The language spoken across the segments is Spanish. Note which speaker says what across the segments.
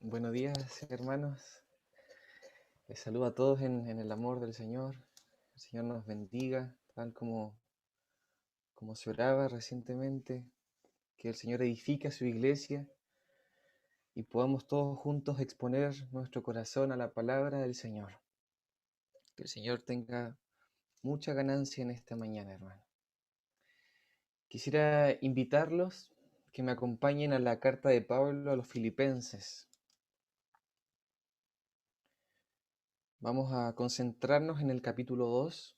Speaker 1: Buenos días, hermanos. Les saludo a todos en el amor del Señor. El Señor nos bendiga, tal como se oraba recientemente, que el Señor edifique su iglesia y podamos todos juntos exponer nuestro corazón a la palabra del Señor. Que el Señor tenga mucha ganancia en esta mañana, hermano. Quisiera invitarlos que me acompañen a la carta de Pablo a los Filipenses. Vamos a concentrarnos en el capítulo 2,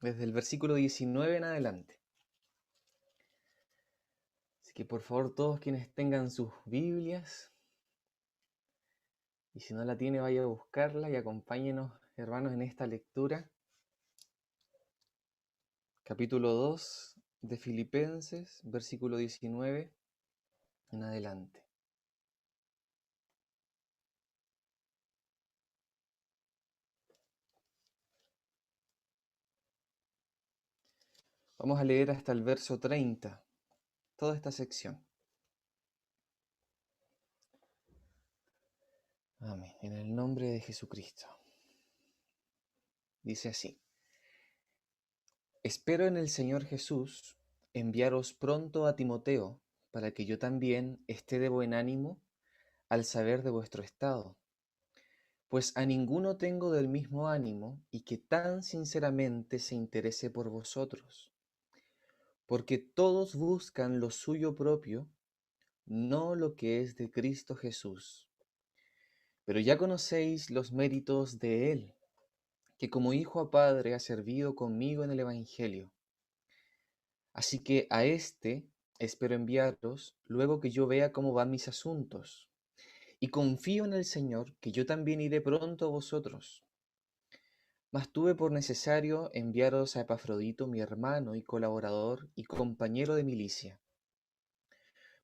Speaker 1: desde el versículo 19 en adelante. Así que por favor todos quienes tengan sus Biblias, y si no la tiene vaya a buscarla y acompáñenos, hermanos, en esta lectura. Capítulo 2 de Filipenses, versículo 19 en adelante. Vamos a leer hasta el verso 30, toda esta sección. Amén. En el nombre de Jesucristo. Dice así: Espero en el Señor Jesús enviaros pronto a Timoteo, para que yo también esté de buen ánimo al saber de vuestro estado. Pues a ninguno tengo del mismo ánimo y que tan sinceramente se interese por vosotros, porque todos buscan lo suyo propio, no lo que es de Cristo Jesús. Pero ya conocéis los méritos de Él, que como hijo a padre ha servido conmigo en el Evangelio. Así que a éste espero enviaros luego que yo vea cómo van mis asuntos, y confío en el Señor que yo también iré pronto a vosotros. Mas tuve por necesario enviaros a Epafrodito, mi hermano y colaborador y compañero de milicia,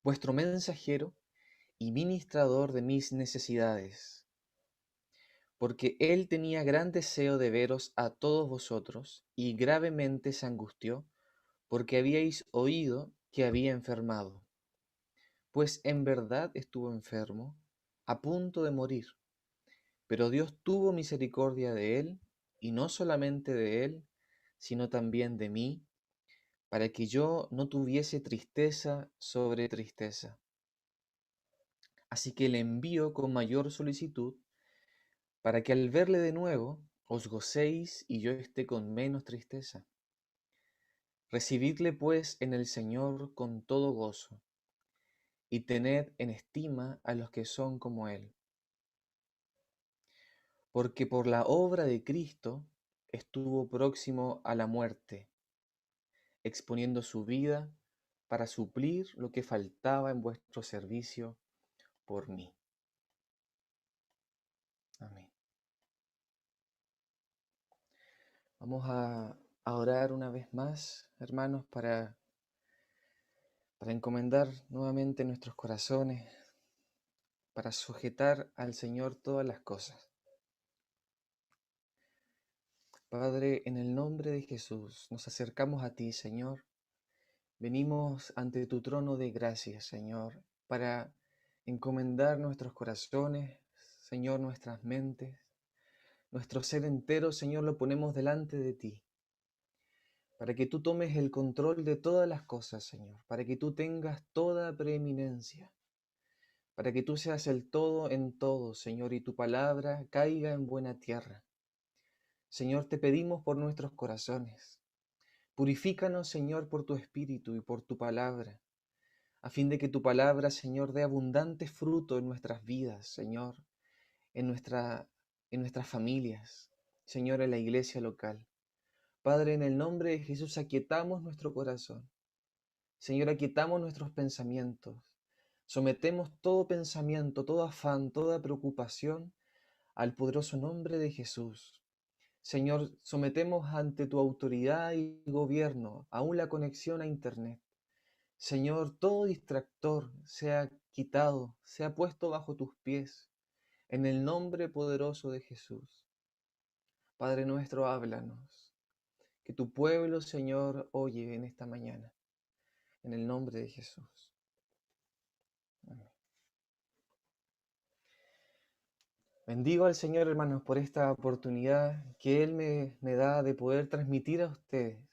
Speaker 1: vuestro mensajero y ministrador de mis necesidades, porque él tenía gran deseo de veros a todos vosotros y gravemente se angustió porque habíais oído que había enfermado, pues en verdad estuvo enfermo, a punto de morir, pero Dios tuvo misericordia de él, y no solamente de él, sino también de mí, para que yo no tuviese tristeza sobre tristeza. Así que le envío con mayor solicitud, para que al verle de nuevo os gocéis y yo esté con menos tristeza. Recibidle pues en el Señor con todo gozo, y tened en estima a los que son como Él. Porque por la obra de Cristo estuvo próximo a la muerte, exponiendo su vida para suplir lo que faltaba en vuestro servicio por mí. Amén. Vamos a orar una vez más, hermanos, para encomendar nuevamente nuestros corazones, para sujetar al Señor todas las cosas. Padre, en el nombre de Jesús, nos acercamos a ti, Señor. Venimos ante tu trono de gracia, Señor, para encomendar nuestros corazones, Señor, nuestras mentes, nuestro ser entero, Señor, lo ponemos delante de ti, para que tú tomes el control de todas las cosas, Señor, para que tú tengas toda preeminencia, para que tú seas el todo en todo, Señor, y tu palabra caiga en buena tierra. Señor, te pedimos por nuestros corazones. Purifícanos, Señor, por tu Espíritu y por tu palabra, a fin de que tu palabra, Señor, dé abundante fruto en nuestras vidas, Señor, en nuestras familias, Señor, en la iglesia local. Padre, en el nombre de Jesús, aquietamos nuestro corazón. Señor, aquietamos nuestros pensamientos. Sometemos todo pensamiento, todo afán, toda preocupación al poderoso nombre de Jesús. Señor, sometemos ante tu autoridad y gobierno, aún la conexión a Internet. Señor, todo distractor sea quitado, sea puesto bajo tus pies, en el nombre poderoso de Jesús. Padre nuestro, háblanos. Que tu pueblo, Señor, oye en esta mañana, en el nombre de Jesús. Amén. Bendigo al Señor, hermanos, por esta oportunidad que Él me da de poder transmitir a ustedes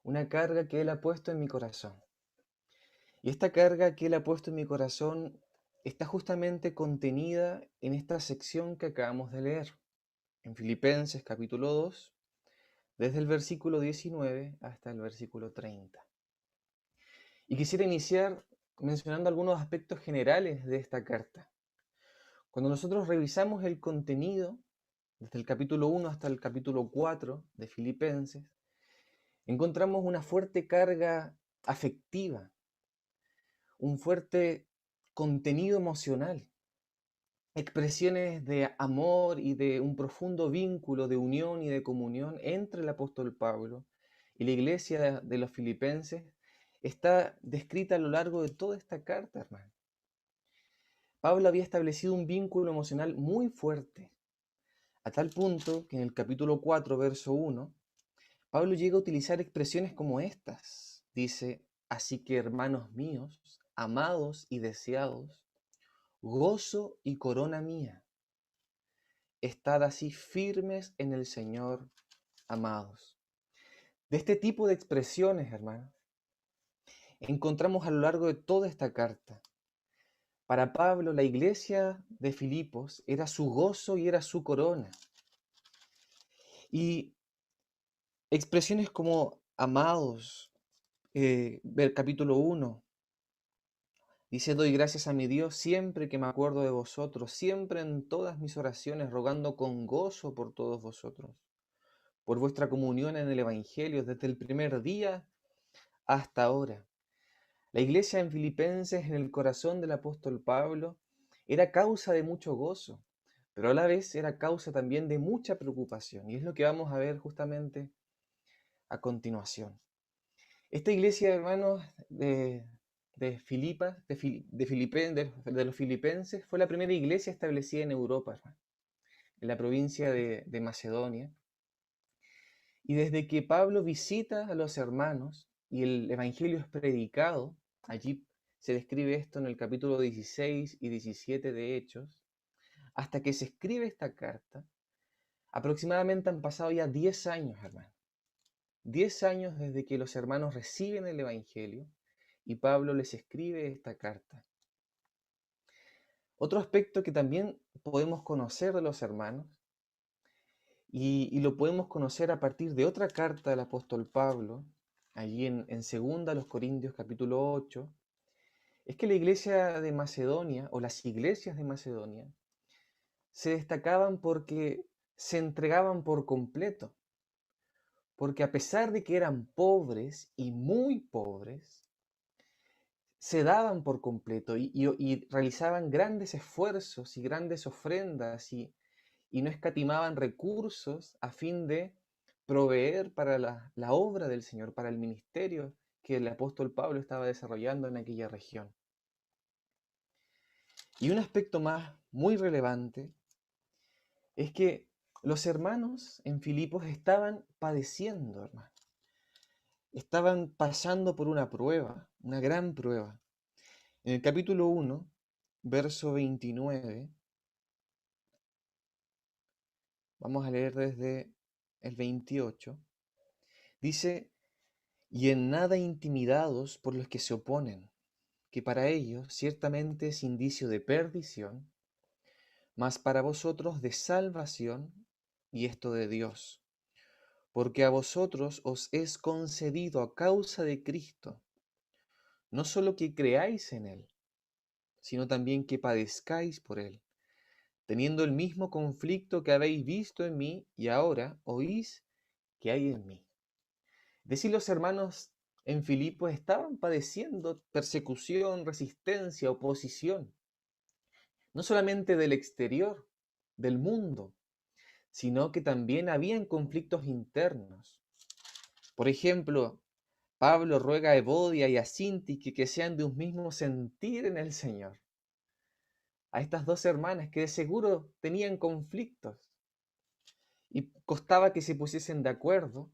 Speaker 1: una carga que Él ha puesto en mi corazón. Y esta carga que Él ha puesto en mi corazón está justamente contenida en esta sección que acabamos de leer, en Filipenses capítulo 2, desde el versículo 19 hasta el versículo 30. Y quisiera iniciar mencionando algunos aspectos generales de esta carta. Cuando nosotros revisamos el contenido, desde el capítulo 1 hasta el capítulo 4 de Filipenses, encontramos una fuerte carga afectiva, un fuerte contenido emocional, expresiones de amor y de un profundo vínculo de unión y de comunión entre el apóstol Pablo y la iglesia de los filipenses está descrita a lo largo de toda esta carta, hermano. Pablo había establecido un vínculo emocional muy fuerte, a tal punto que en el capítulo 4, verso 1, Pablo llega a utilizar expresiones como estas. Dice, así que hermanos míos, amados y deseados, gozo y corona mía, estad así firmes en el Señor, amados. De este tipo de expresiones, hermanos, encontramos a lo largo de toda esta carta. Para Pablo, la iglesia de Filipos era su gozo y era su corona. Y expresiones como amados, capítulo 1, dice, doy gracias a mi Dios siempre que me acuerdo de vosotros, siempre en todas mis oraciones, rogando con gozo por todos vosotros, por vuestra comunión en el Evangelio desde el primer día hasta ahora. La iglesia en Filipenses, en el corazón del apóstol Pablo, era causa de mucho gozo, pero a la vez era causa también de mucha preocupación, y es lo que vamos a ver justamente a continuación. Esta iglesia, hermanos, de los filipenses, fue la primera iglesia establecida en Europa, hermano, en la provincia de Macedonia. Y desde que Pablo visita a los hermanos y el evangelio es predicado, allí se describe esto en el capítulo 16 y 17 de Hechos, hasta que se escribe esta carta, aproximadamente han pasado ya 10 años, hermano. 10 años desde que los hermanos reciben el evangelio y Pablo les escribe esta carta. Otro aspecto que también podemos conocer de los hermanos, y lo podemos conocer a partir de otra carta del apóstol Pablo, allí en segunda a los Corintios capítulo 8, es que la iglesia de Macedonia, o las iglesias de Macedonia, se destacaban porque se entregaban por completo, porque a pesar de que eran pobres y muy pobres, se daban por completo y realizaban grandes esfuerzos y grandes ofrendas y no escatimaban recursos a fin de proveer para la obra del Señor, para el ministerio que el apóstol Pablo estaba desarrollando en aquella región. Y un aspecto más muy relevante es que los hermanos en Filipos estaban padeciendo, hermano. Estaban pasando por una prueba, una gran prueba. En el capítulo 1, verso 29, vamos a leer desde el 28, dice, y en nada intimidados por los que se oponen, que para ellos ciertamente es indicio de perdición, mas para vosotros de salvación, y esto de Dios, porque a vosotros os es concedido a causa de Cristo, no solo que creáis en Él, sino también que padezcáis por Él, teniendo el mismo conflicto que habéis visto en mí y ahora oís que hay en mí. Es decir, los hermanos en Filipos estaban padeciendo persecución, resistencia, oposición, no solamente del exterior, del mundo, sino que también habían conflictos internos. Por ejemplo, Pablo ruega a Evodia y a Síntique que sean de un mismo sentir en el Señor. A estas dos hermanas que de seguro tenían conflictos y costaba que se pusiesen de acuerdo.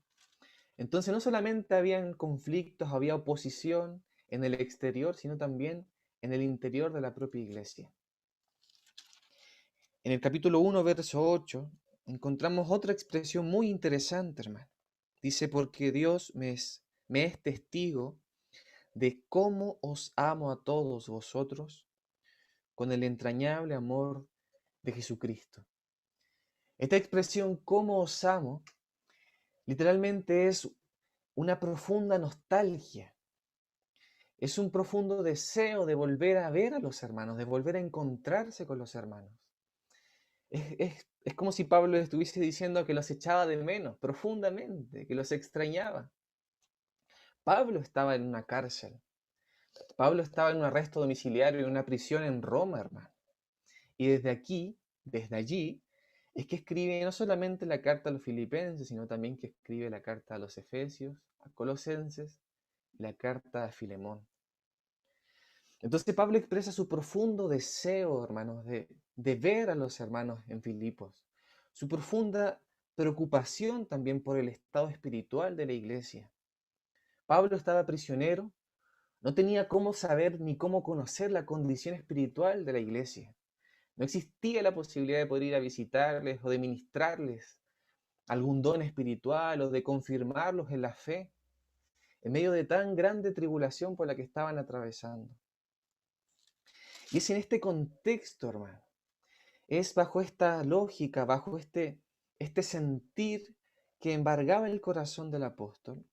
Speaker 1: Entonces no solamente habían conflictos, había oposición en el exterior, sino también en el interior de la propia iglesia. En el capítulo 1, verso 8, encontramos otra expresión muy interesante, hermano. Dice, porque Dios me es testigo de cómo os amo a todos vosotros con el entrañable amor de Jesucristo. Esta expresión, cómo os amo, literalmente es una profunda nostalgia. Es un profundo deseo de volver a ver a los hermanos, de volver a encontrarse con los hermanos. Es como si Pablo estuviese diciendo que los echaba de menos profundamente, que los extrañaba. Pablo estaba en una cárcel. Pablo estaba en un arresto domiciliario, en una prisión en Roma, hermano. Y desde allí, es que escribe no solamente la carta a los filipenses, sino también que escribe la carta a los efesios, a colosenses, y la carta a Filemón. Entonces Pablo expresa su profundo deseo, hermanos, de ver a los hermanos en Filipos, su profunda preocupación también por el estado espiritual de la iglesia. Pablo estaba prisionero, no tenía cómo saber ni cómo conocer la condición espiritual de la iglesia. No existía la posibilidad de poder ir a visitarles o de ministrarles algún don espiritual o de confirmarlos en la fe en medio de tan grande tribulación por la que estaban atravesando. Y es en este contexto, hermano, es bajo esta lógica, bajo este sentir que embargaba el corazón del apóstol,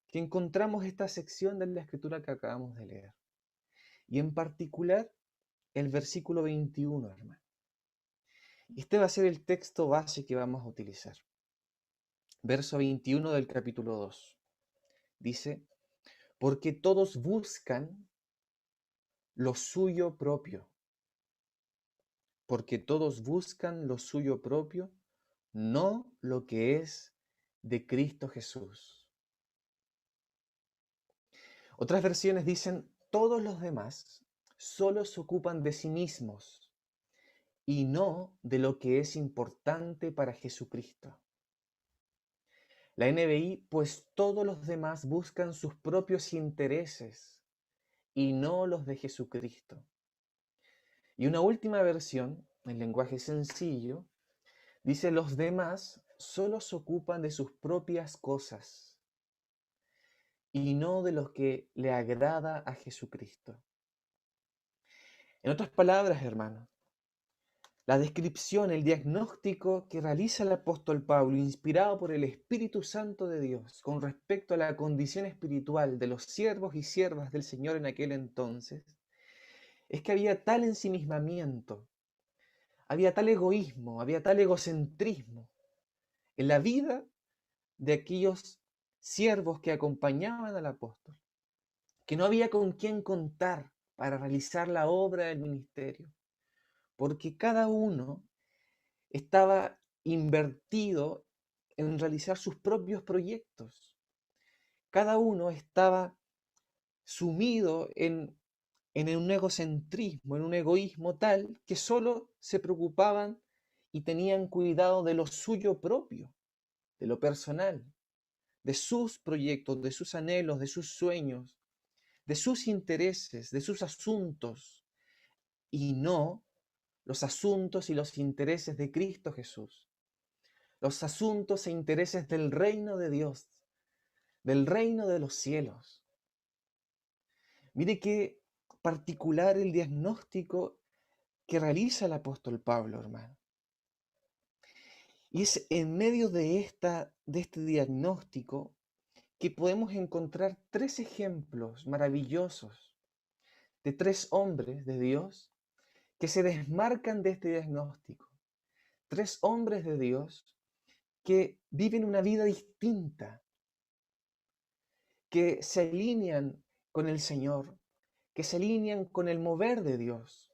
Speaker 1: que encontramos esta sección de la escritura que acabamos de leer. Y en particular el versículo 21, hermano. Este va a ser el texto base que vamos a utilizar. Verso 21 del capítulo 2. Dice, porque todos buscan lo suyo propio. Porque todos buscan lo suyo propio, no lo que es de Cristo Jesús. Otras versiones dicen, todos los demás solo se ocupan de sí mismos y no de lo que es importante para Jesucristo. La NBI, pues todos los demás buscan sus propios intereses y no los de Jesucristo. Y una última versión, en lenguaje sencillo, dice, los demás solo se ocupan de sus propias cosas y no de lo que le agrada a Jesucristo. En otras palabras, hermano, la descripción, el diagnóstico que realiza el apóstol Pablo, inspirado por el Espíritu Santo de Dios, con respecto a la condición espiritual de los siervos y siervas del Señor en aquel entonces, es que había tal ensimismamiento, había tal egoísmo, había tal egocentrismo en la vida de aquellos siervos que acompañaban al apóstol, que no había con quién contar para realizar la obra del ministerio, porque cada uno estaba invertido en realizar sus propios proyectos. Cada uno estaba sumido en un egocentrismo, en un egoísmo tal que solo se preocupaban y tenían cuidado de lo suyo propio, de lo personal, de sus proyectos, de sus anhelos, de sus sueños, de sus intereses, de sus asuntos, y no los asuntos y los intereses de Cristo Jesús, los asuntos e intereses del reino de Dios, del reino de los cielos. Mire qué particular el diagnóstico que realiza el apóstol Pablo, hermano. Y es en medio de este diagnóstico que podemos encontrar tres ejemplos maravillosos de tres hombres de Dios que se desmarcan de este diagnóstico. Tres hombres de Dios que viven una vida distinta, que se alinean con el Señor, que se alinean con el mover de Dios,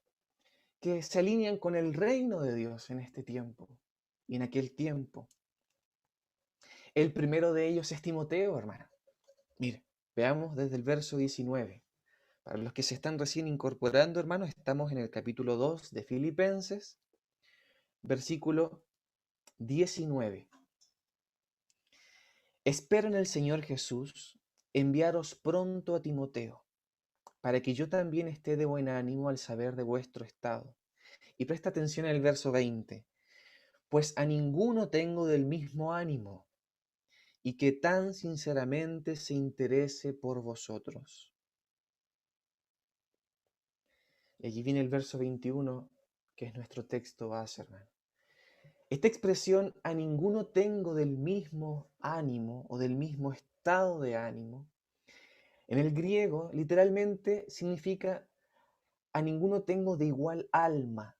Speaker 1: que se alinean con el reino de Dios en este tiempo y en aquel tiempo. El primero de ellos es Timoteo, hermano. Mire, veamos desde el verso 19. Para los que se están recién incorporando, hermanos, estamos en el capítulo 2 de Filipenses, versículo 19. Espero en el Señor Jesús enviaros pronto a Timoteo, para que yo también esté de buen ánimo al saber de vuestro estado, Y presta atención al verso 20. Pues a ninguno tengo del mismo ánimo, y que tan sinceramente se interese por vosotros. Y allí viene el verso 21, que es nuestro texto base, hermano. Esta expresión, a ninguno tengo del mismo ánimo o del mismo estado de ánimo, en el griego literalmente significa a ninguno tengo de igual alma.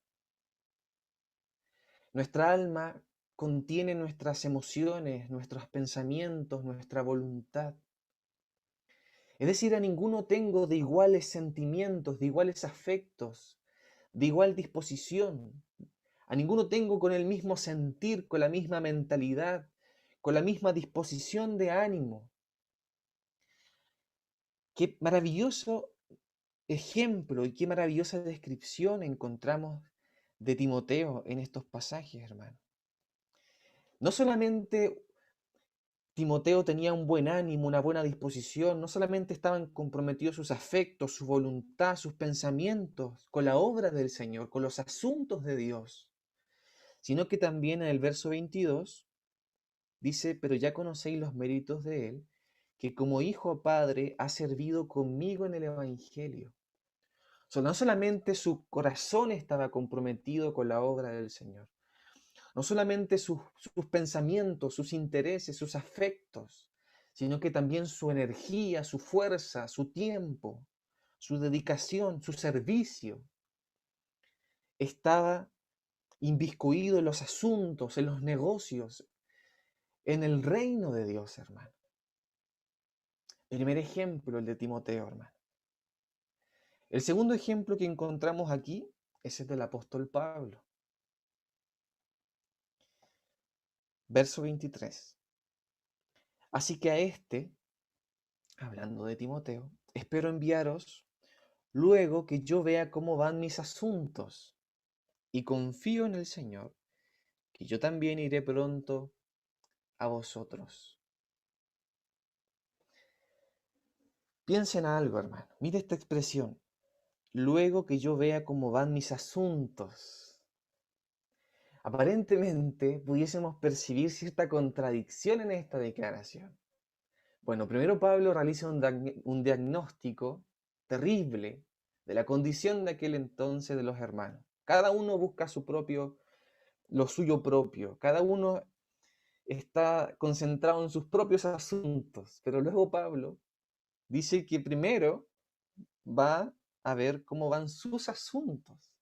Speaker 1: Nuestra alma contiene nuestras emociones, nuestros pensamientos, nuestra voluntad. Es decir, a ninguno tengo de iguales sentimientos, de iguales afectos, de igual disposición. A ninguno tengo con el mismo sentir, con la misma mentalidad, con la misma disposición de ánimo. Qué maravilloso ejemplo y qué maravillosa descripción encontramos de Timoteo en estos pasajes, hermano. No solamente Timoteo tenía un buen ánimo, una buena disposición, no solamente estaban comprometidos sus afectos, su voluntad, sus pensamientos con la obra del Señor, con los asuntos de Dios, sino que también en el verso 22 dice, pero ya conocéis los méritos de él, que como hijo padre ha servido conmigo en el Evangelio. O sea, no solamente su corazón estaba comprometido con la obra del Señor, no solamente sus pensamientos, sus intereses, sus afectos, sino que también su energía, su fuerza, su tiempo, su dedicación, su servicio, estaba inviscuido en los asuntos, en los negocios, en el reino de Dios, hermano. El primer ejemplo, el de Timoteo, hermano. El segundo ejemplo que encontramos aquí es el del apóstol Pablo. Verso 23. Así que a este, hablando de Timoteo, espero enviaros luego que yo vea cómo van mis asuntos, y confío en el Señor, que yo también iré pronto a vosotros. Piensen algo, hermano. Mire esta expresión. Luego que yo vea cómo van mis asuntos. Aparentemente pudiésemos percibir cierta contradicción en esta declaración. Bueno, primero Pablo realiza un diagnóstico terrible de la condición de aquel entonces de los hermanos. Cada uno busca lo suyo propio, cada uno está concentrado en sus propios asuntos, pero luego Pablo dice que primero va a ver cómo van sus asuntos.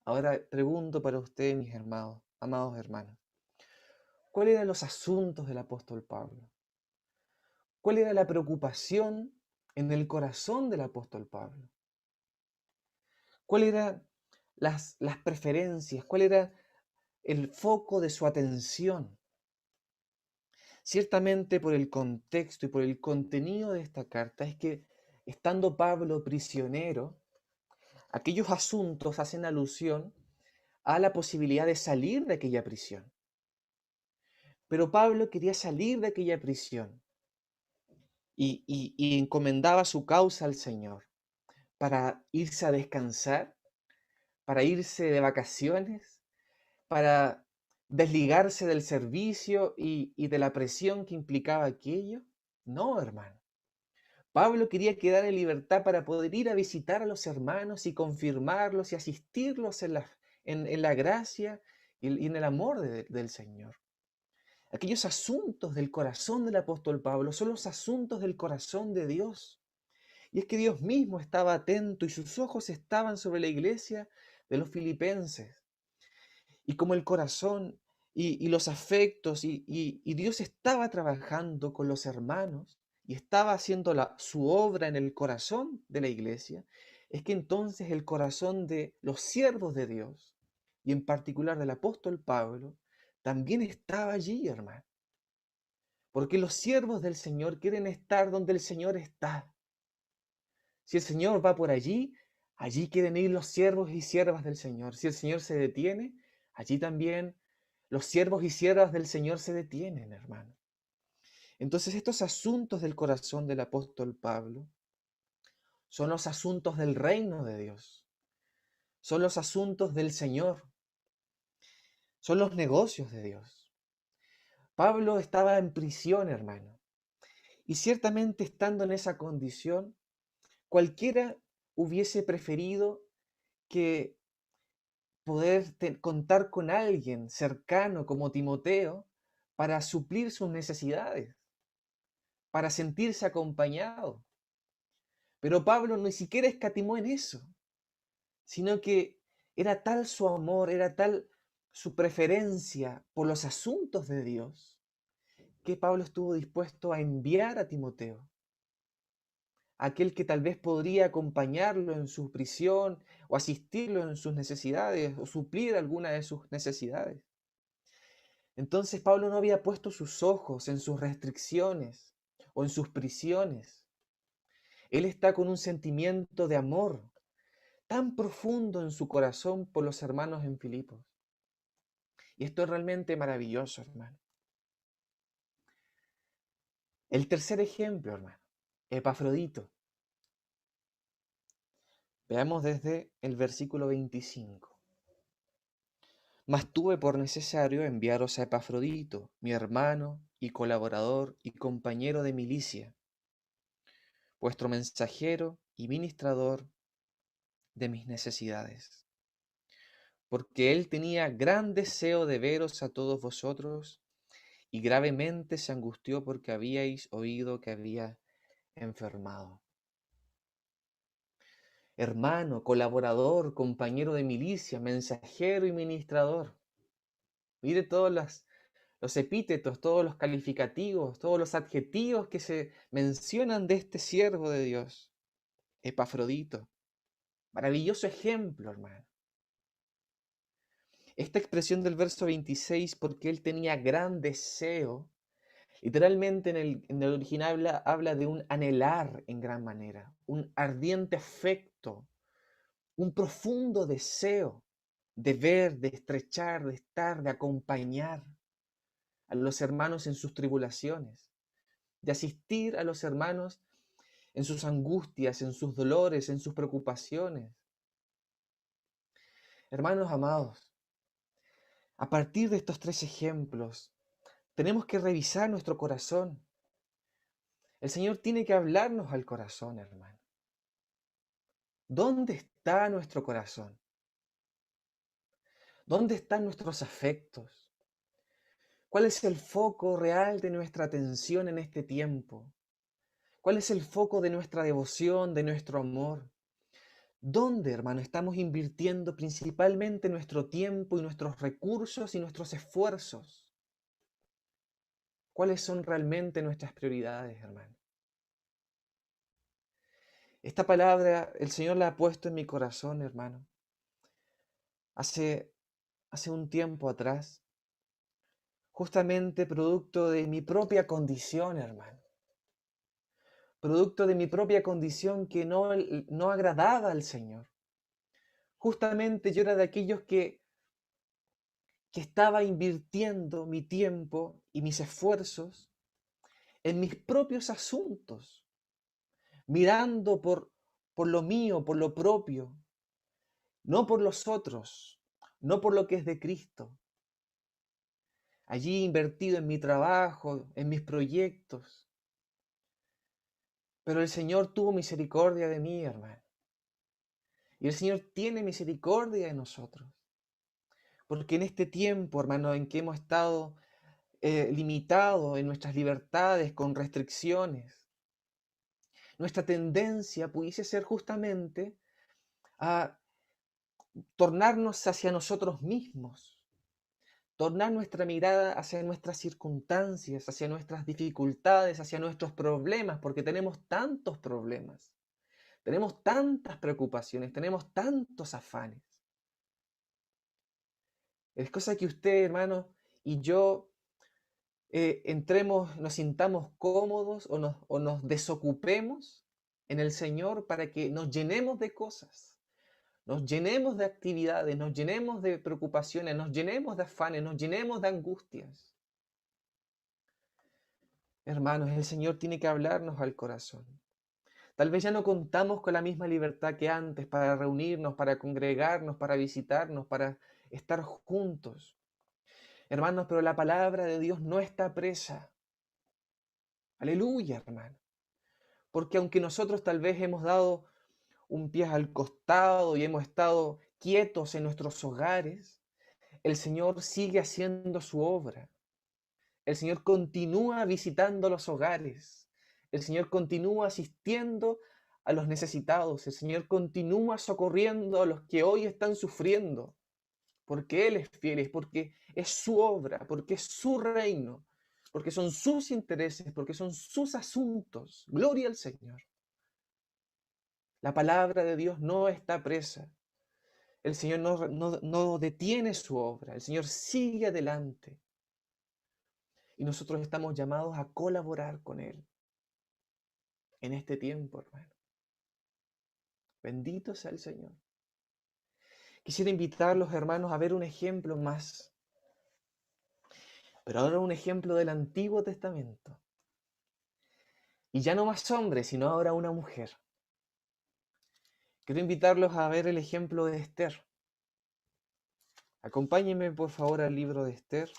Speaker 1: Ahora pregunto para ustedes, mis hermanos, amados hermanos, ¿cuáles eran los asuntos del apóstol Pablo? ¿Cuál era la preocupación en el corazón del apóstol Pablo? ¿Cuáles eran las preferencias? ¿Cuál era el foco de su atención? Ciertamente por el contexto y por el contenido de esta carta es que, estando Pablo prisionero, aquellos asuntos hacen alusión a la posibilidad de salir de aquella prisión. Pero Pablo quería salir de aquella prisión y encomendaba su causa al Señor para irse a descansar, para irse de vacaciones, para desligarse del servicio y de la presión que implicaba aquello. No, hermano. Pablo quería quedar en libertad para poder ir a visitar a los hermanos y confirmarlos y asistirlos en la gracia y en el amor del Señor. Aquellos asuntos del corazón del apóstol Pablo son los asuntos del corazón de Dios. Y es que Dios mismo estaba atento y sus ojos estaban sobre la iglesia de los filipenses. Y como el corazón y los afectos y Dios estaba trabajando con los hermanos y estaba haciendo su obra en el corazón de la iglesia, es que entonces el corazón de los siervos de Dios, y en particular del apóstol Pablo, también estaba allí, hermano. Porque los siervos del Señor quieren estar donde el Señor está. Si el Señor va por allí, allí quieren ir los siervos y siervas del Señor. Si el Señor se detiene, allí también los siervos y siervas del Señor se detienen, hermano. Entonces estos asuntos del corazón del apóstol Pablo son los asuntos del reino de Dios. son los asuntos del Señor, son los negocios de Dios. Pablo estaba en prisión, hermano, y ciertamente estando en esa condición, cualquiera hubiese preferido que poder contar con alguien cercano como Timoteo para suplir sus necesidades, para sentirse acompañado. Pero Pablo ni siquiera escatimó en eso, sino que era tal su amor, era tal su preferencia por los asuntos de Dios, que Pablo estuvo dispuesto a enviar a Timoteo, aquel que tal vez podría acompañarlo en su prisión o asistirlo en sus necesidades o suplir alguna de sus necesidades. Entonces Pablo no había puesto sus ojos en sus restricciones o en sus prisiones. Él está con un sentimiento de amor tan profundo en su corazón por los hermanos en Filipos. Y esto es realmente maravilloso, hermano. El tercer ejemplo, hermano, Epafrodito. Veamos desde el versículo 25. Mas tuve por necesario enviaros a Epafrodito, mi hermano y colaborador y compañero de milicia, vuestro mensajero y ministrador de mis necesidades, porque él tenía gran deseo de veros a todos vosotros y gravemente se angustió porque habíais oído que había enfermado. Hermano, colaborador, compañero de milicia, mensajero y ministrador. Mire todos los epítetos, todos los calificativos, todos los adjetivos que se mencionan de este siervo de Dios, Epafrodito. Maravilloso ejemplo, hermano. Esta expresión del verso 26, porque él tenía gran deseo, literalmente en el original habla de un anhelar en gran manera, un ardiente afecto, un profundo deseo de ver, de estrechar, de estar, de acompañar a los hermanos en sus tribulaciones, de asistir a los hermanos en sus angustias, en sus dolores, en sus preocupaciones. Hermanos amados, a partir de estos tres ejemplos, tenemos que revisar nuestro corazón. El Señor tiene que hablarnos al corazón, hermano. ¿Dónde está nuestro corazón? ¿Dónde están nuestros afectos? ¿Cuál es el foco real de nuestra atención en este tiempo? ¿Cuál es el foco de nuestra devoción, de nuestro amor? ¿Dónde, hermano, estamos invirtiendo principalmente nuestro tiempo y nuestros recursos y nuestros esfuerzos? ¿Cuáles son realmente nuestras prioridades, hermano? Esta palabra el Señor la ha puesto en mi corazón, hermano. Hace un tiempo atrás, justamente producto de mi propia condición, hermano. Producto de mi propia condición que no agradaba al Señor. Justamente yo era de aquellos que estaba invirtiendo mi tiempo y mis esfuerzos en mis propios asuntos, mirando por lo mío, por lo propio, no por los otros, no por lo que es de Cristo. Allí invertido en mi trabajo, en mis proyectos. Pero el Señor tuvo misericordia de mí, hermano. Y el Señor tiene misericordia de nosotros. Porque en este tiempo, hermano, en que hemos estado limitados en nuestras libertades con restricciones, nuestra tendencia pudiese ser justamente a tornarnos hacia nosotros mismos, tornar nuestra mirada hacia nuestras circunstancias, hacia nuestras dificultades, hacia nuestros problemas, porque tenemos tantos problemas, tenemos tantas preocupaciones, tenemos tantos afanes. Es cosa que usted, hermano, y yo entremos, nos sintamos cómodos o nos desocupemos en el Señor para que nos llenemos de cosas, nos llenemos de actividades, nos llenemos de preocupaciones, nos llenemos de afanes, nos llenemos de angustias. Hermanos, el Señor tiene que hablarnos al corazón. Tal vez ya no contamos con la misma libertad que antes para reunirnos, para congregarnos, para visitarnos, para estar juntos. Hermanos, pero la palabra de Dios no está presa. Aleluya, hermano. Porque aunque nosotros tal vez hemos dado un pie al costado y hemos estado quietos en nuestros hogares, el Señor sigue haciendo su obra. El Señor continúa visitando los hogares. El Señor continúa asistiendo a los necesitados. El Señor continúa socorriendo a los que hoy están sufriendo. Porque Él es fiel, es porque es su obra, porque es su reino, porque son sus intereses, porque son sus asuntos. Gloria al Señor. La palabra de Dios no está presa. El Señor no detiene su obra. El Señor sigue adelante. Y nosotros estamos llamados a colaborar con Él en este tiempo, hermano. Bendito sea el Señor. Quisiera invitar a los hermanos a ver un ejemplo más, pero ahora un ejemplo del Antiguo Testamento. Y ya no más hombres, sino ahora una mujer. Quiero invitarlos a ver el ejemplo de Esther. Acompáñenme por favor al libro de Esther.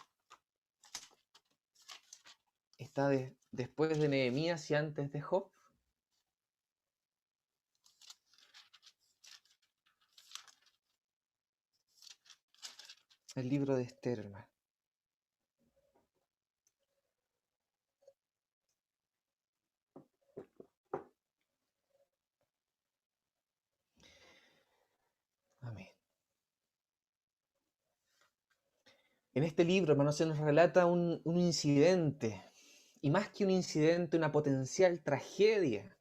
Speaker 1: Está después de Nehemías y antes de Job. El libro de Esther, hermano. Amén. En este libro, hermano, se nos relata un incidente, y más que un incidente, una potencial tragedia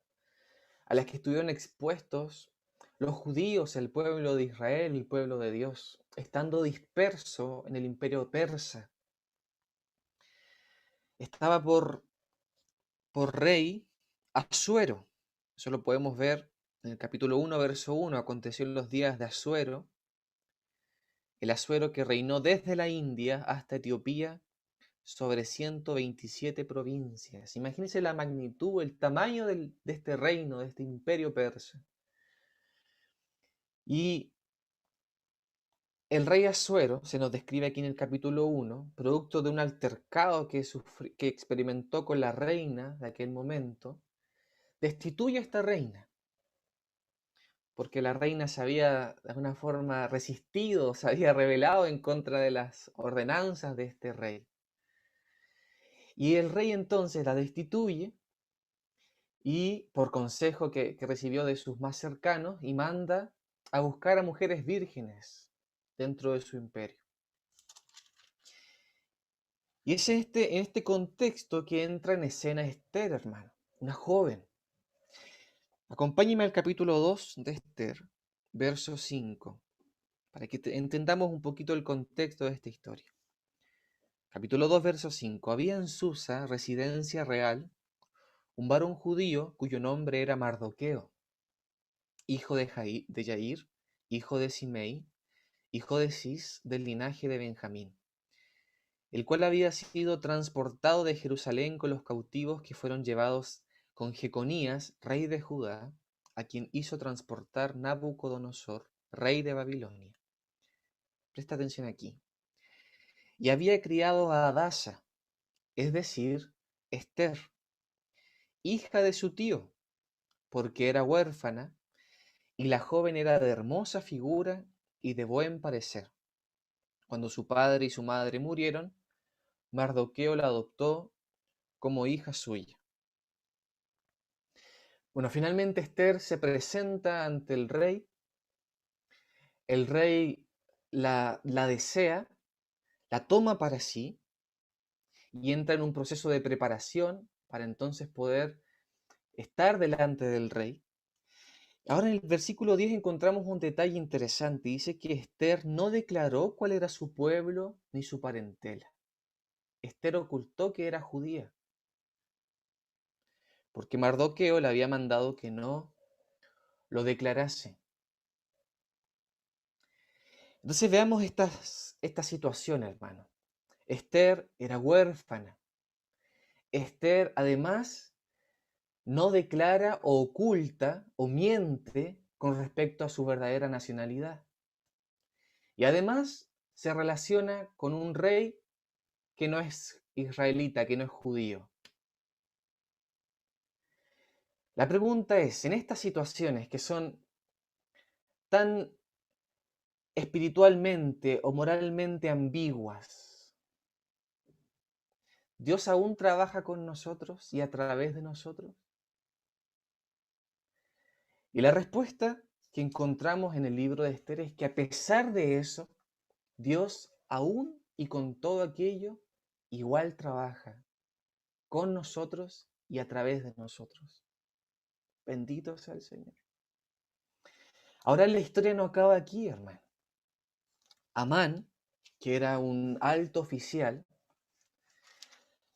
Speaker 1: a la que estuvieron expuestos los judíos, el pueblo de Israel, el pueblo de Dios, estando disperso en el imperio persa. Estaba por rey Asuero. Eso lo podemos ver en el capítulo 1, verso 1. Aconteció en los días de Asuero, el Asuero que reinó desde la India hasta Etiopía sobre 127 provincias. Imagínense la magnitud, el tamaño de este reino, de este imperio persa. Y el rey Asuero se nos describe aquí en el capítulo 1, producto de un altercado que experimentó con la reina de aquel momento, destituye a esta reina, porque la reina se había de alguna forma resistido, se había rebelado en contra de las ordenanzas de este rey. Y el rey entonces la destituye y por consejo que recibió de sus más cercanos y manda a buscar a mujeres vírgenes dentro de su imperio. Y es en este contexto que entra en escena Esther, hermano, una joven. Acompáñeme al capítulo 2 de Esther, verso 5, para que entendamos un poquito el contexto de esta historia. Capítulo 2, verso 5. Había en Susa, residencia real, un varón judío cuyo nombre era Mardoqueo, hijo de Yair, hijo de Simei, hijo de Cis, del linaje de Benjamín, el cual había sido transportado de Jerusalén con los cautivos que fueron llevados con Jeconías, rey de Judá, a quien hizo transportar Nabucodonosor, rey de Babilonia. Presta atención aquí. Y había criado a Hadasa, es decir, Esther, hija de su tío, porque era huérfana, y la joven era de hermosa figura y de buen parecer. Cuando su padre y su madre murieron, Mardoqueo la adoptó como hija suya. Bueno, finalmente Esther se presenta ante el rey la desea, la toma para sí y entra en un proceso de preparación para entonces poder estar delante del rey. Ahora en el versículo 10 encontramos un detalle interesante. Dice que Esther no declaró cuál era su pueblo ni su parentela. Esther ocultó que era judía, porque Mardoqueo le había mandado que no lo declarase. Entonces veamos esta situación, hermano. Esther era huérfana. Esther además no declara o oculta o miente con respecto a su verdadera nacionalidad. Y además se relaciona con un rey que no es israelita, que no es judío. La pregunta es, en estas situaciones que son tan espiritualmente o moralmente ambiguas, ¿Dios aún trabaja con nosotros y a través de nosotros? Y la respuesta que encontramos en el libro de Esther es que a pesar de eso, Dios aún y con todo aquello, igual trabaja con nosotros y a través de nosotros. Bendito sea el Señor. Ahora la historia no acaba aquí, hermano. Amán, que era un alto oficial,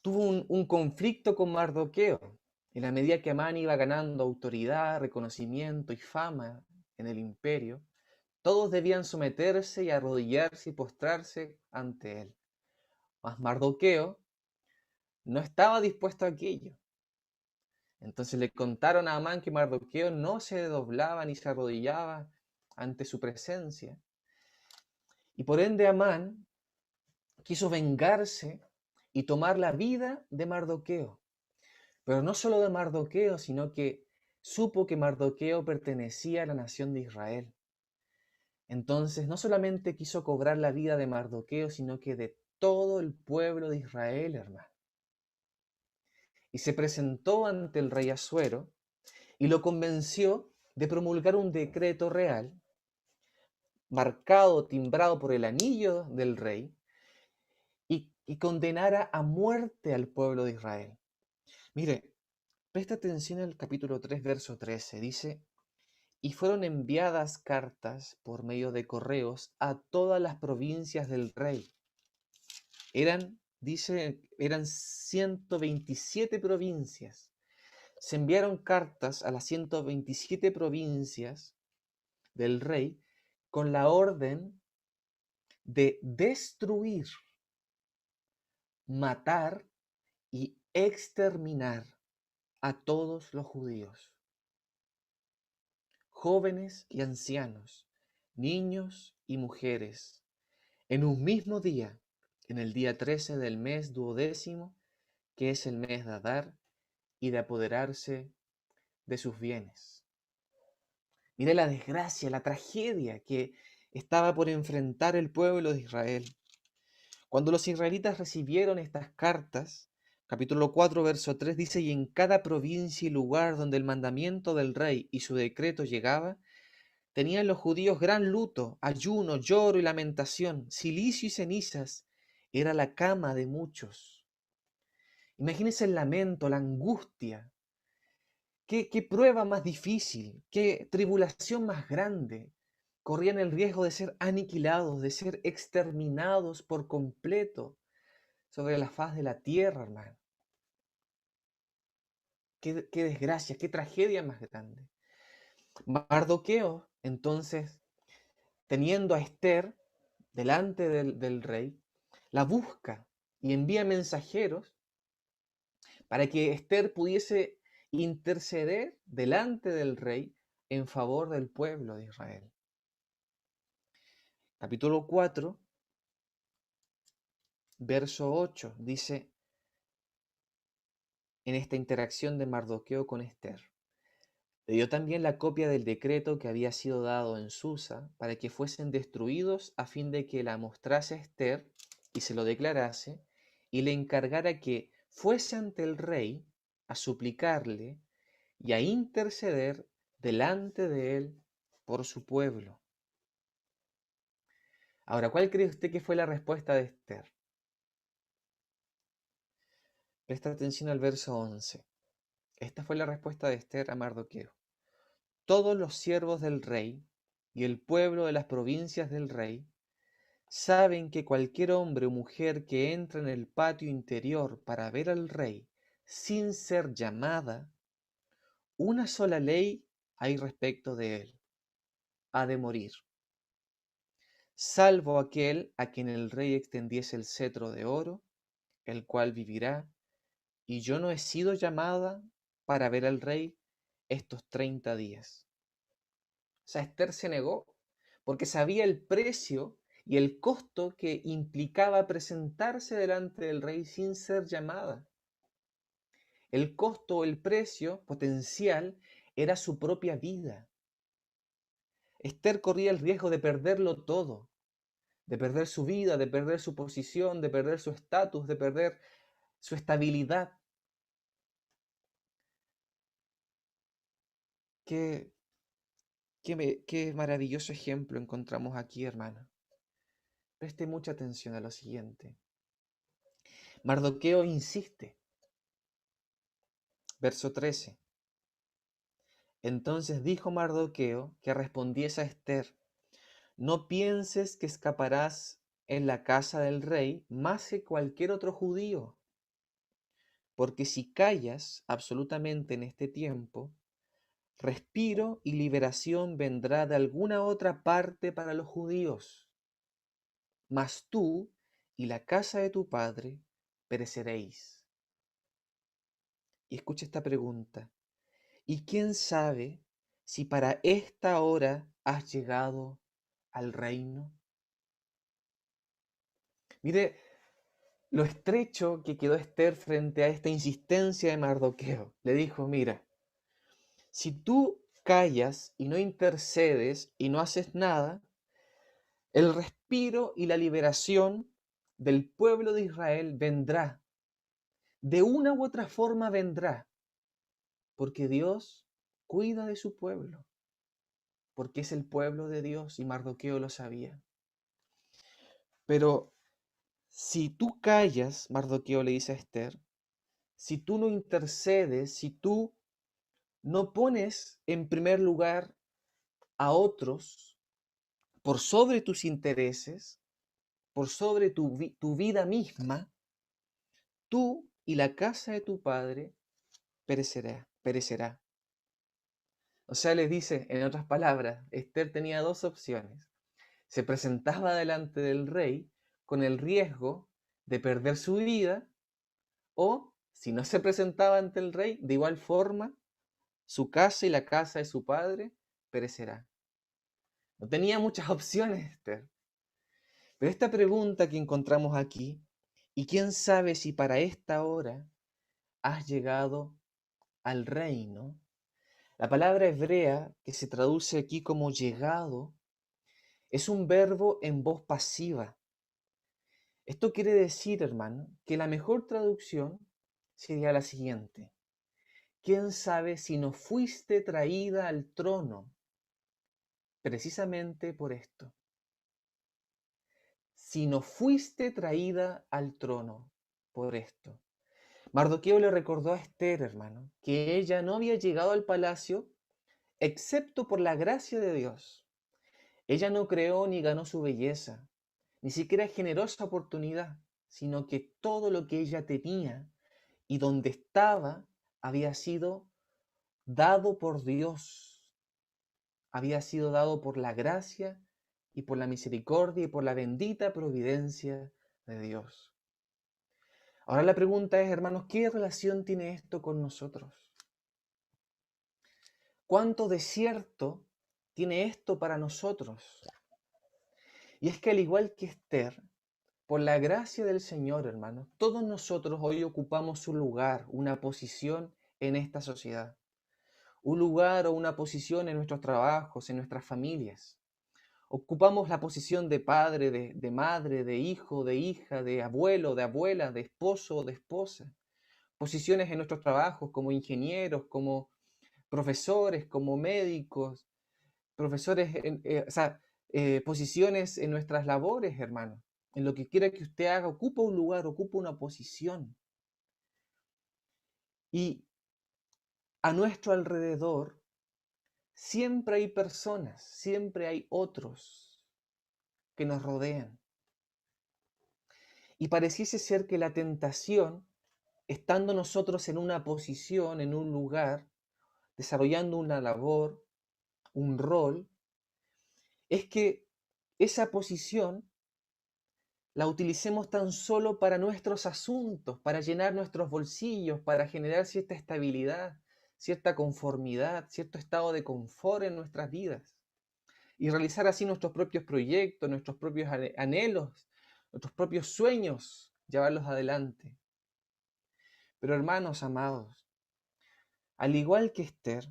Speaker 1: tuvo un conflicto con Mardoqueo. En la medida que Amán iba ganando autoridad, reconocimiento y fama en el imperio, todos debían someterse y arrodillarse y postrarse ante él. Mas Mardoqueo no estaba dispuesto a aquello. Entonces le contaron a Amán que Mardoqueo no se doblaba ni se arrodillaba ante su presencia. Y por ende Amán quiso vengarse y tomar la vida de Mardoqueo. Pero no solo de Mardoqueo, sino que supo que Mardoqueo pertenecía a la nación de Israel. Entonces no solamente quiso cobrar la vida de Mardoqueo, sino que de todo el pueblo de Israel, hermano. Y se presentó ante el rey Asuero y lo convenció de promulgar un decreto real, marcado, timbrado por el anillo del rey, y condenara a muerte al pueblo de Israel. Mire, presta atención al capítulo 3, verso 13. Dice, y fueron enviadas cartas por medio de correos a todas las provincias del rey. Eran 127 provincias. Se enviaron cartas a las 127 provincias del rey con la orden de destruir, matar y exterminar a todos los judíos, jóvenes y ancianos, niños y mujeres, en un mismo día, en el día 13 del mes duodécimo, que es el mes de Adar, y de apoderarse de sus bienes. Mire la desgracia, la tragedia que estaba por enfrentar el pueblo de Israel. Cuando los israelitas recibieron estas cartas, capítulo 4, verso 3 dice, y en cada provincia y lugar donde el mandamiento del rey y su decreto llegaba, tenían los judíos gran luto, ayuno, lloro y lamentación, silicio y cenizas, era la cama de muchos. Imagínense el lamento, la angustia. ¿Qué prueba más difícil? ¿Qué tribulación más grande? Corrían el riesgo de ser aniquilados, de ser exterminados por completo sobre la faz de la tierra, hermano. Qué desgracia, qué tragedia más grande. Mardoqueo, entonces, teniendo a Esther delante del rey, la busca y envía mensajeros para que Esther pudiese interceder delante del rey en favor del pueblo de Israel. Capítulo 4, verso 8, dice en esta interacción de Mardoqueo con Esther. Le dio también la copia del decreto que había sido dado en Susa para que fuesen destruidos a fin de que la mostrase a Esther y se lo declarase y le encargara que fuese ante el rey a suplicarle y a interceder delante de él por su pueblo. Ahora, ¿cuál cree usted que fue la respuesta de Esther? Presta atención al verso 11. Esta fue la respuesta de Esther a Mardoqueo. Todos los siervos del rey y el pueblo de las provincias del rey saben que cualquier hombre o mujer que entra en el patio interior para ver al rey sin ser llamada, una sola ley hay respecto de él: ha de morir, salvo aquel a quien el rey extendiese el cetro de oro, el cual vivirá, y yo no he sido llamada para ver al rey estos 30 días. O sea, Esther se negó porque sabía el precio y el costo que implicaba presentarse delante del rey sin ser llamada. El costo o el precio potencial era su propia vida. Esther corría el riesgo de perderlo todo, de perder su vida, de perder su posición, de perder su estatus, de perder su estabilidad. Qué, qué maravilloso ejemplo encontramos aquí, hermano. Preste mucha atención a lo siguiente. Mardoqueo insiste. Verso 13. Entonces dijo Mardoqueo que respondiese a Esther: no pienses que escaparás en la casa del rey más que cualquier otro judío, porque si callas absolutamente en este tiempo, respiro y liberación vendrá de alguna otra parte para los judíos, mas tú y la casa de tu padre pereceréis. Y escucha esta pregunta: ¿y quién sabe si para esta hora has llegado al reino? Mire lo estrecho que quedó Esther frente a esta insistencia de Mardoqueo. Le dijo: mira, si tú callas y no intercedes y no haces nada, el respiro y la liberación del pueblo de Israel vendrá. De una u otra forma vendrá, porque Dios cuida de su pueblo, porque es el pueblo de Dios y Mardoqueo lo sabía. Pero si tú callas, Mardoqueo le dice a Esther, si tú no intercedes, si tú no pones en primer lugar a otros por sobre tus intereses, por sobre tu vida misma, tú y la casa de tu padre perecerá. O sea, les dice, en otras palabras, Esther tenía dos opciones. Se presentaba delante del rey con el riesgo de perder su vida, o si no se presentaba ante el rey, de igual forma, su casa y la casa de su padre perecerá. No tenía muchas opciones, Esther. Pero esta pregunta que encontramos aquí, ¿y quién sabe si para esta hora has llegado al reino? La palabra hebrea que se traduce aquí como llegado es un verbo en voz pasiva. Esto quiere decir, hermano, que la mejor traducción sería la siguiente: ¿quién sabe si no fuiste traída al trono precisamente por esto? Si no fuiste traída al trono por esto. Mardoqueo le recordó a Esther, hermano, que ella no había llegado al palacio excepto por la gracia de Dios. Ella no creó ni ganó su belleza, ni siquiera generosa oportunidad, sino que todo lo que ella tenía y donde estaba había sido dado por Dios, había sido dado por la gracia y por la misericordia y por la bendita providencia de Dios. Ahora la pregunta es, hermanos, ¿qué relación tiene esto con nosotros? ¿Cuánto desierto tiene esto para nosotros? Y es que al igual que Esther, por la gracia del Señor, hermanos, todos nosotros hoy ocupamos un lugar, una posición en esta sociedad. Un lugar o una posición en nuestros trabajos, en nuestras familias. Ocupamos la posición de padre, de madre, de hijo, de hija, de abuelo, de abuela, de esposo o de esposa. Posiciones en nuestros trabajos como ingenieros, como profesores, como médicos, profesores, posiciones en nuestras labores, hermano. En lo que quiera que usted haga, ocupa un lugar, ocupa una posición. Y a nuestro alrededor siempre hay personas, siempre hay otros que nos rodean. Y pareciese ser que la tentación, estando nosotros en una posición, en un lugar, desarrollando una labor, un rol, es que esa posición la utilicemos tan solo para nuestros asuntos, para llenar nuestros bolsillos, para generar cierta estabilidad, cierta conformidad, cierto estado de confort en nuestras vidas y realizar así nuestros propios proyectos, nuestros propios anhelos, nuestros propios sueños, llevarlos adelante. Pero hermanos amados, al igual que Esther,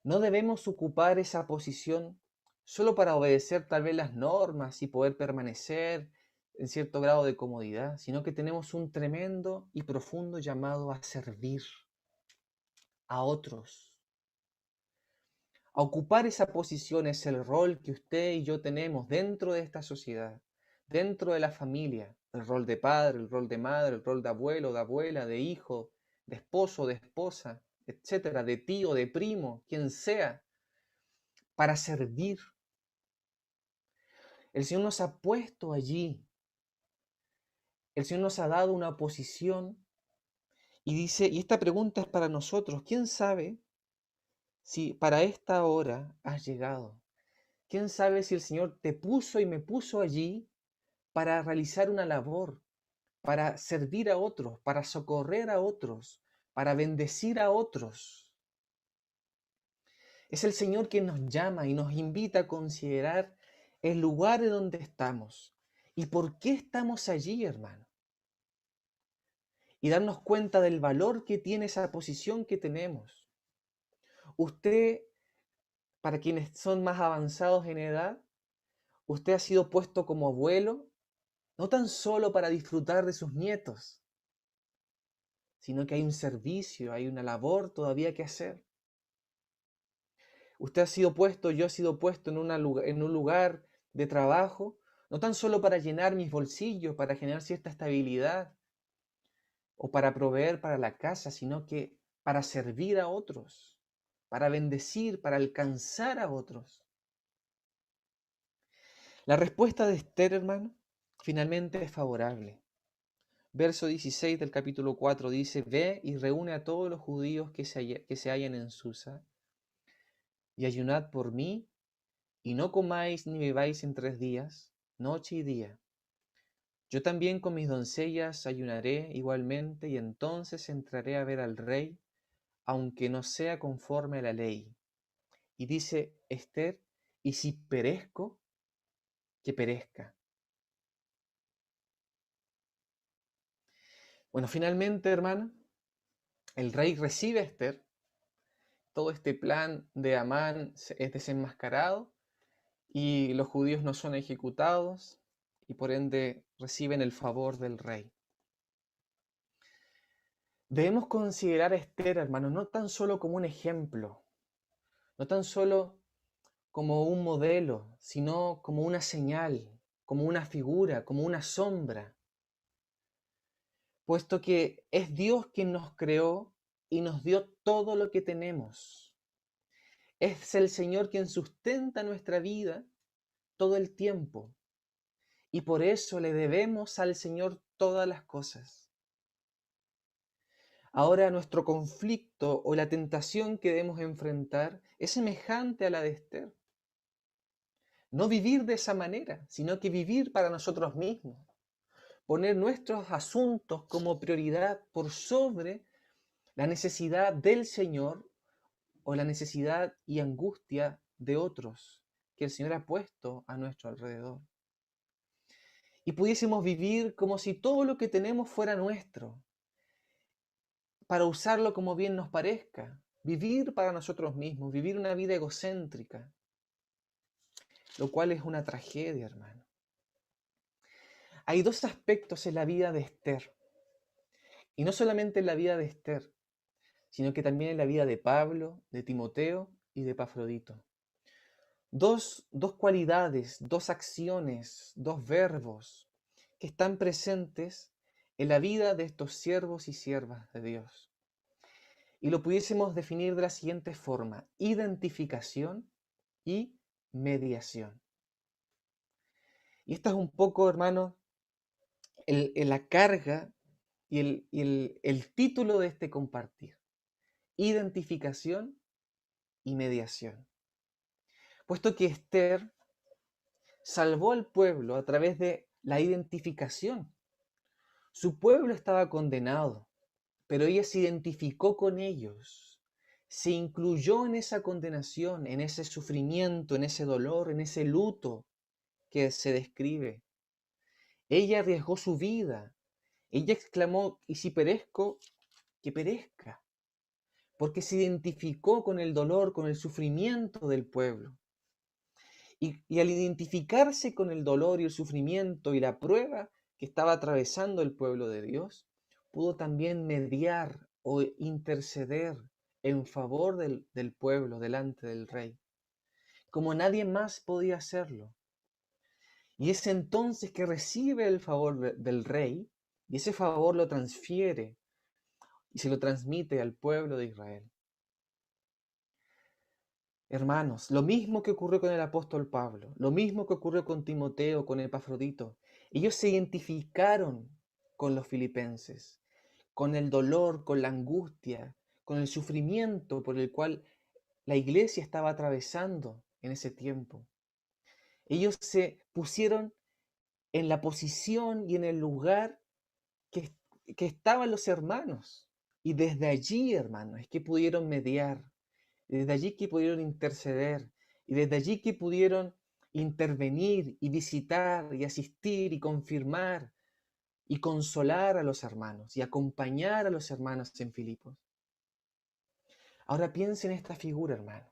Speaker 1: no debemos ocupar esa posición solo para obedecer tal vez las normas y poder permanecer en cierto grado de comodidad, sino que tenemos un tremendo y profundo llamado a servir a otros. A ocupar esa posición es el rol que usted y yo tenemos dentro de esta sociedad, dentro de la familia, el rol de padre, el rol de madre, el rol de abuelo, de abuela, de hijo, de esposo, de esposa, etcétera, de tío, de primo, quien sea, para servir. El Señor nos ha puesto allí. El Señor nos ha dado una posición y dice, y esta pregunta es para nosotros, ¿quién sabe si para esta hora has llegado? ¿Quién sabe si el Señor te puso y me puso allí para realizar una labor, para servir a otros, para socorrer a otros, para bendecir a otros? Es el Señor quien nos llama y nos invita a considerar el lugar en donde estamos y por qué estamos allí, hermano. Y darnos cuenta del valor que tiene esa posición que tenemos. Usted, para quienes son más avanzados en edad, usted ha sido puesto como abuelo, no tan solo para disfrutar de sus nietos, sino que hay un servicio, hay una labor todavía que hacer. Usted ha sido puesto, yo he sido puesto en un lugar de trabajo, no tan solo para llenar mis bolsillos, para generar cierta estabilidad o para proveer para la casa, sino que para servir a otros, para bendecir, para alcanzar a otros. La respuesta de Esther, hermano, finalmente es favorable. Verso 16 del capítulo 4 dice, ve y reúne a todos los judíos que se hallan en Susa, y ayunad por mí, y no comáis ni bebáis en 3 días, noche y día. Yo también con mis doncellas ayunaré igualmente, y entonces entraré a ver al rey, aunque no sea conforme a la ley. Y dice Esther, y si perezco, que perezca. Bueno, finalmente, hermano, el rey recibe a Esther. Todo este plan de Amán es desenmascarado y los judíos no son ejecutados y por ende reciben el favor del rey. Debemos considerar a Esther, hermano, no tan solo como un ejemplo, no tan solo como un modelo, sino como una señal, como una figura, como una sombra, puesto que es Dios quien nos creó y nos dio todo lo que tenemos. Es el Señor quien sustenta nuestra vida todo el tiempo y por eso le debemos al Señor todas las cosas. Ahora nuestro conflicto o la tentación que debemos enfrentar es semejante a la de Esther. No vivir de esa manera, sino que vivir para nosotros mismos. Poner nuestros asuntos como prioridad por sobre la necesidad del Señor o la necesidad y angustia de otros que el Señor ha puesto a nuestro alrededor. Y pudiésemos vivir como si todo lo que tenemos fuera nuestro, para usarlo como bien nos parezca, vivir para nosotros mismos, vivir una vida egocéntrica, lo cual es una tragedia, hermano. Hay dos aspectos en la vida de Esther, y no solamente en la vida de Esther, sino que también en la vida de Pablo, de Timoteo y de Epafrodito. Dos cualidades, dos acciones, dos verbos que están presentes en la vida de estos siervos y siervas de Dios. Y lo pudiésemos definir de la siguiente forma: identificación y mediación. Y esta es un poco, hermano, la carga y el título de este compartir. Identificación y mediación. Puesto que Esther salvó al pueblo a través de la identificación. Su pueblo estaba condenado, pero ella se identificó con ellos se incluyó en esa condenación, en ese sufrimiento, en ese dolor, en ese luto que se describe. Ella arriesgó su vida. Ella exclamó, y si perezco, que perezca, porque se identificó con el dolor, con el sufrimiento del pueblo. Y al identificarse con el dolor y el sufrimiento y la prueba que estaba atravesando el pueblo de Dios, pudo también mediar o interceder en favor del pueblo delante del rey, como nadie más podía hacerlo. Y es entonces que recibe el favor del rey, y ese favor lo transfiere y se lo transmite al pueblo de Israel. Hermanos, lo mismo que ocurrió con el apóstol Pablo, lo mismo que ocurrió con Timoteo, con Epafrodito, ellos se identificaron con los filipenses, con el dolor, con la angustia, con el sufrimiento por el cual la iglesia estaba atravesando en ese tiempo. Ellos se pusieron en la posición y en el lugar que, que estaban los hermanos. Y desde allí, hermanos, es que pudieron mediar, desde allí que pudieron interceder, y desde allí que pudieron intervenir y visitar y asistir y confirmar y consolar a los hermanos y acompañar a los hermanos en Filipos. Ahora piensen en esta figura, hermano.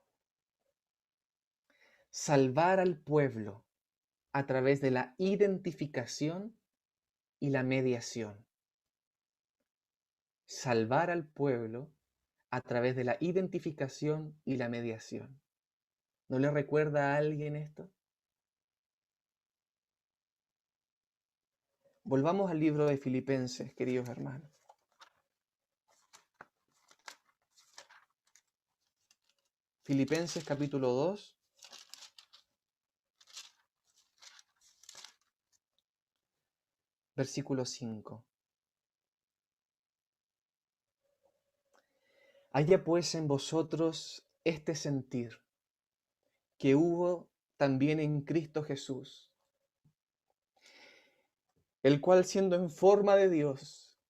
Speaker 1: Salvar al pueblo a través de la identificación y la mediación. Salvar al pueblo a través de la identificación y la mediación. ¿No le recuerda a alguien esto? Volvamos al libro de Filipenses, queridos hermanos. Filipenses capítulo 2, versículo 5. Haya pues en vosotros este sentir que hubo también en Cristo Jesús, el cual siendo en forma de Dios,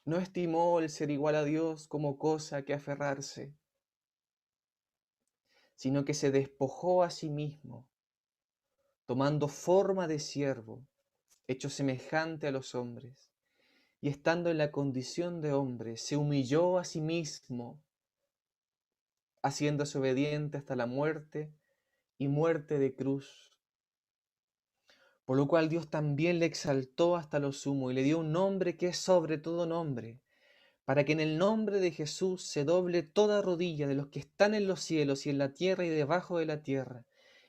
Speaker 1: no estimó el ser igual a Dios como cosa que aferrarse, sino que se despojó a sí mismo, tomando forma de siervo, hecho semejante a los hombres, y estando en la condición de hombre, se humilló a sí mismo, haciéndose obediente hasta la muerte y muerte de cruz. Por lo cual Dios también le exaltó hasta lo sumo y le dio un nombre que es sobre todo nombre, para que en el nombre de Jesús se doble toda rodilla de los que están en los cielos y en la tierra y debajo de la tierra,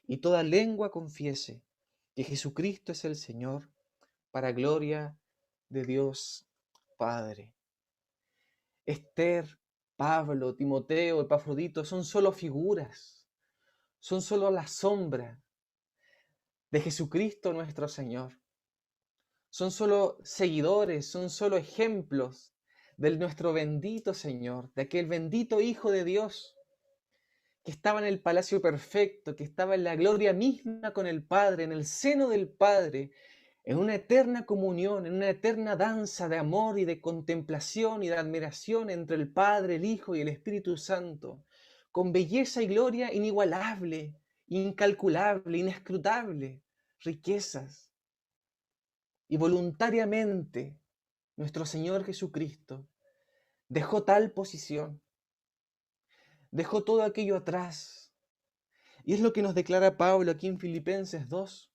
Speaker 1: y toda lengua confiese que Jesucristo es el Señor, para gloria de Dios Padre. Esther, Pablo, Timoteo, Epafrodito son solo figuras, son solo la sombra de Jesucristo nuestro Señor. Son solo seguidores, son solo ejemplos de nuestro bendito Señor, de aquel bendito Hijo de Dios que estaba en el palacio perfecto, que estaba en la gloria misma con el Padre, en el seno del Padre, en una eterna comunión, en una eterna danza de amor y de contemplación y de admiración entre el Padre, el Hijo y el Espíritu Santo, con belleza y gloria inigualable, incalculable, inescrutable, riquezas. Y voluntariamente nuestro Señor Jesucristo dejó tal posición, dejó todo aquello atrás. Y es lo que nos declara Pablo aquí en Filipenses 2.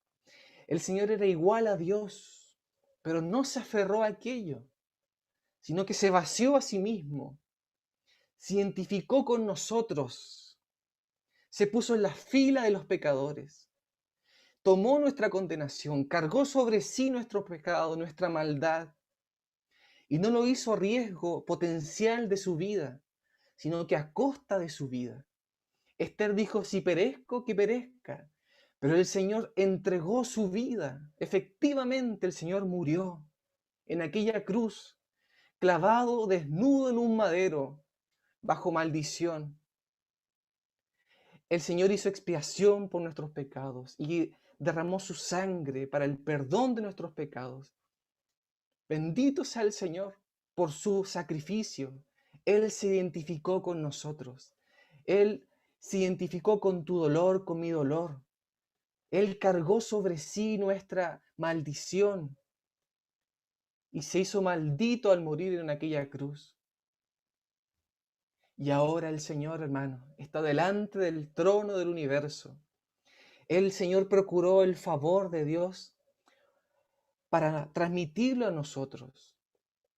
Speaker 1: El Señor era igual a Dios, pero no se aferró a aquello, sino que se vació a sí mismo, se identificó con nosotros, se puso en la fila de los pecadores, tomó nuestra condenación, cargó sobre sí nuestro pecado, nuestra maldad, y no lo hizo a riesgo potencial de su vida, sino que a costa de su vida. Esther dijo, si perezco, que perezca. Pero el Señor entregó su vida. Efectivamente, el Señor murió en aquella cruz, clavado desnudo en un madero, bajo maldición. El Señor hizo expiación por nuestros pecados y derramó su sangre para el perdón de nuestros pecados. Bendito sea el Señor por su sacrificio. Él se identificó con nosotros. Él se identificó con tu dolor, con mi dolor. Él cargó sobre sí nuestra maldición y se hizo maldito al morir en aquella cruz. Y ahora el Señor, hermano, está delante del trono del universo. El Señor procuró el favor de Dios para transmitirlo a nosotros.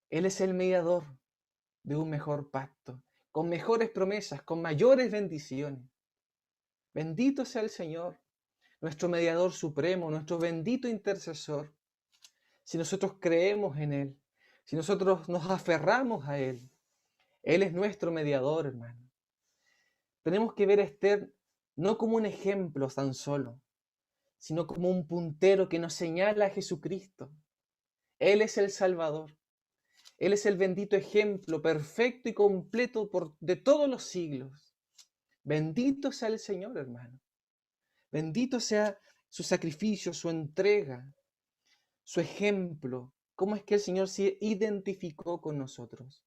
Speaker 1: Él es el mediador de un mejor pacto, con mejores promesas, con mayores bendiciones. Bendito sea el Señor, nuestro mediador supremo, nuestro bendito intercesor. Si nosotros creemos en Él, si nosotros nos aferramos a Él, Él es nuestro mediador, hermano. Tenemos que ver a Esther no como un ejemplo tan solo, sino como un puntero que nos señala a Jesucristo. Él es el Salvador. Él es el bendito ejemplo perfecto y completo de todos los siglos. Bendito sea el Señor, hermano. Bendito sea su sacrificio, su entrega, su ejemplo. Cómo es que el Señor se identificó con nosotros.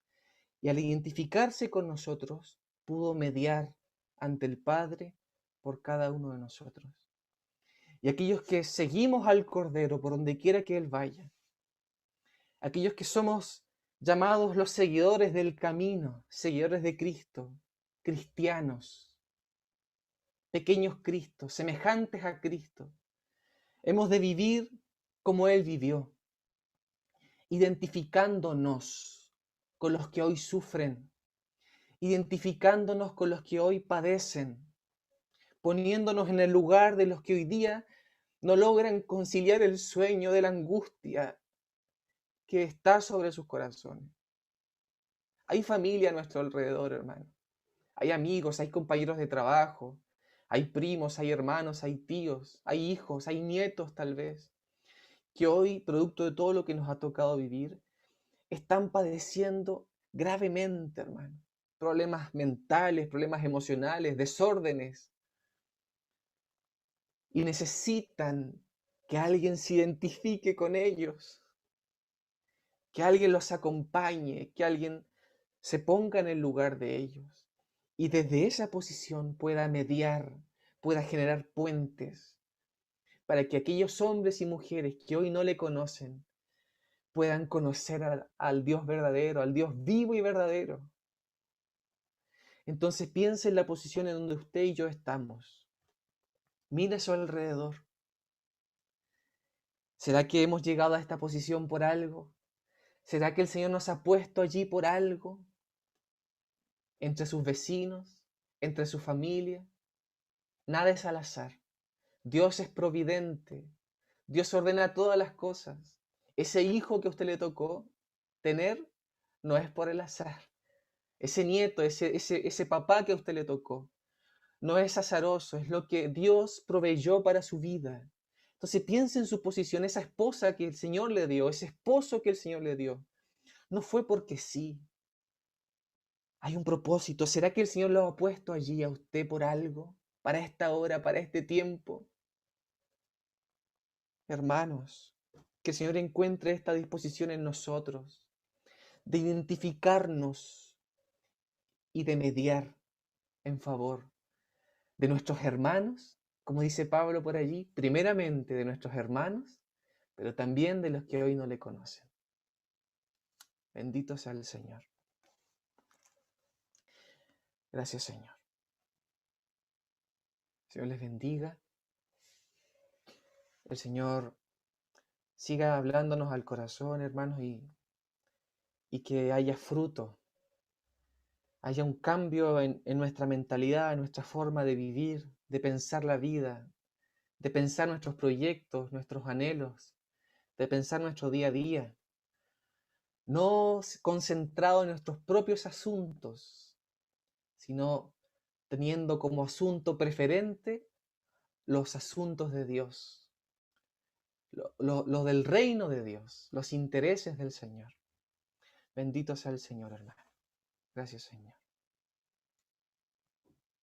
Speaker 1: Y al identificarse con nosotros, pudo mediar ante el Padre por cada uno de nosotros. Y aquellos que seguimos al Cordero por donde quiera que Él vaya, aquellos que somos llamados los seguidores del camino, seguidores de Cristo, cristianos, pequeños Cristos, semejantes a Cristo, hemos de vivir como Él vivió, identificándonos con los que hoy sufren, identificándonos con los que hoy padecen, poniéndonos en el lugar de los que hoy día no logran conciliar el sueño de la angustia que está sobre sus corazones. Hay familia a nuestro alrededor, hermano. Hay amigos, hay compañeros de trabajo, hay primos, hay hermanos, hay tíos, hay hijos, hay nietos tal vez, que hoy, producto de todo lo que nos ha tocado vivir, están padeciendo gravemente, hermano. Problemas mentales, problemas emocionales, desórdenes. Y necesitan que alguien se identifique con ellos, que alguien los acompañe, que alguien se ponga en el lugar de ellos y desde esa posición pueda mediar, pueda generar puentes para que aquellos hombres y mujeres que hoy no le conocen puedan conocer al Dios verdadero, al Dios vivo y verdadero. Entonces piense en la posición en donde usted y yo estamos. Mire a su alrededor. ¿Será que hemos llegado a esta posición por algo? ¿Será que el Señor nos ha puesto allí por algo? Entre sus vecinos, entre su familia. Nada es al azar. Dios es providente. Dios ordena todas las cosas. Ese hijo que a usted le tocó tener no es por el azar. Ese nieto, ese papá que a usted le tocó, no es azaroso, es lo que Dios proveyó para su vida. Entonces piense en su posición, esa esposa que el Señor le dio, ese esposo que el Señor le dio. No fue porque sí. Hay un propósito. ¿Será que el Señor lo ha puesto allí a usted por algo? Para esta hora, para este tiempo. Hermanos, que el Señor encuentre esta disposición en nosotros, de identificarnos y de mediar en favor de nuestros hermanos, como dice Pablo por allí, primeramente de nuestros hermanos, pero también de los que hoy no le conocen. Bendito sea el Señor. Gracias, Señor. El Señor les bendiga. El Señor siga hablándonos al corazón, hermanos, y que haya fruto, haya un cambio en nuestra mentalidad, en nuestra forma de vivir, de pensar la vida, de pensar nuestros proyectos, nuestros anhelos, de pensar nuestro día a día, no concentrado en nuestros propios asuntos, sino teniendo como asunto preferente los asuntos de Dios, lo del reino de Dios, los intereses del Señor. Bendito sea el Señor, hermano. Gracias, Señor.